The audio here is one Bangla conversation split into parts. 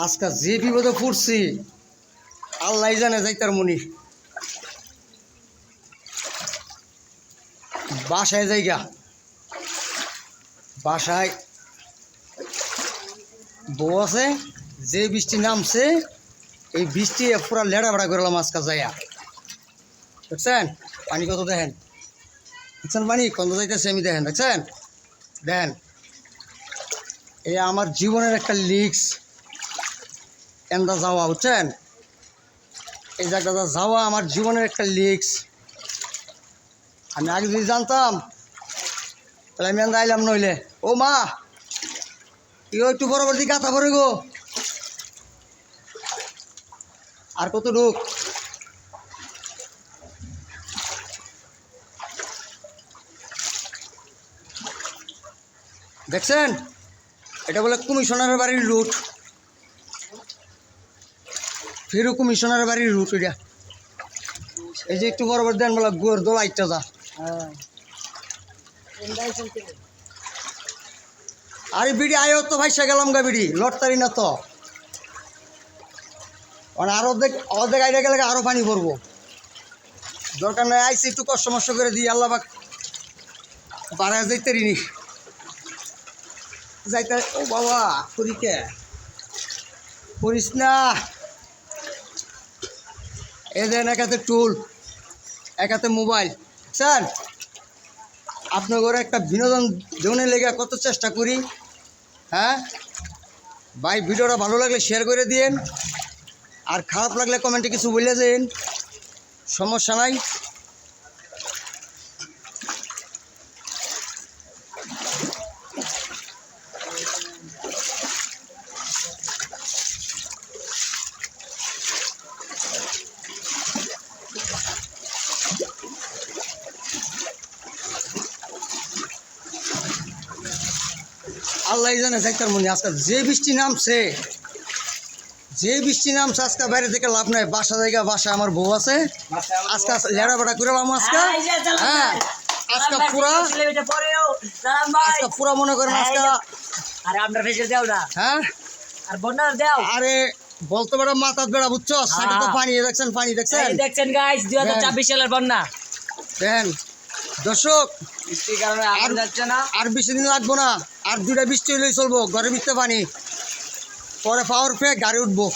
আজকে যে বিপদে পড়ছি আল্লাহ জানে যাইতার মনি বাসায় জায়গা বাসায় বউ আছে। যে বৃষ্টি নামছে এই বৃষ্টি পুরা লেড়া বেড়া করলাম আজকে যাইয়া। দেখছেন পানি কত দেখেন, দেখছেন পানি কত যাইতেছে আমি দেখেন, দেখছেন দেখেন। এই আমার জীবনের একটা লিক্স এন্দা যাওয়া, বুঝছেন, এই জায়গাটা যাওয়া আমার জীবনের একটা লিক্স। আমি আগে যদি জানতাম তাহলে আমি এন্দা আইলাম। নইলে ও মা ইও একটু পরবর্তী গাথা পরে গো, আর কত ঢুক। দেখছেন এটা বলে কমিশনারের বাড়ির রুট, ফেরু কমিশনারের বাড়ির রুট এটা। এই যে একটু বরাবর দেন বলে গোর দোলা ইচ্ছা যা। আরে বিড়ি আয়ো তো ভাইসা গেলাম গা, বিড়ি লড়তারি না তো। মানে আর অর্ধেক আইডিয়া গেলে আরও পানি ভরবো, দরকার নাই। আইসি একটু কষ্ট মষ্ট করে দিই, আল্লাহ পাক বাড়ায় যাইতে রিনি যাইতে। ও বাবা করিকে করিস না। এ দেন এক হাতে টুল এক হাতে মোবাইল। স্যার আপনার ঘরে একটা বিনোদন জোনে লেগে কত চেষ্টা করি। হ্যাঁ ভাই, ভিডিওটা ভালো লাগলে শেয়ার করে দিন, আর খারাপ লাগলে কমেন্টে কিছু বলে দিন, সমস্যা নাই। আল্লাহ জানে যাইতার মনে। আজকে যে বৃষ্টি নামছে আজকে বাইরে থেকে লাভ নাই। বাসা জায়গা বাসায় আমার বউ আছে। আজকে লেড়া বেড়া করে লাম আজকে। হ্যাঁ আজকে পুরা মনে করেন আজকে। হ্যাঁ আরে বলতে পারো মাথার বেড়া, বুঝছো, সাইডে তো পানি দেখছেন, পানি দেখছেন গাইস 2024 সালের বন্যা দেখেন। দর্শক বৃষ্টির কারণে আগুন যাচ্ছে না, আর বেশি দিন লাগবো না, আর 2টা বৃষ্টি হলেই চলবো। ঘরের ভিতরে পানি, পরে পাওয়ার পেয়ে গাড়ি উঠবো।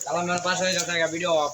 আমার পাশে হয়ে যাচ্ছে ভিডিও অফ।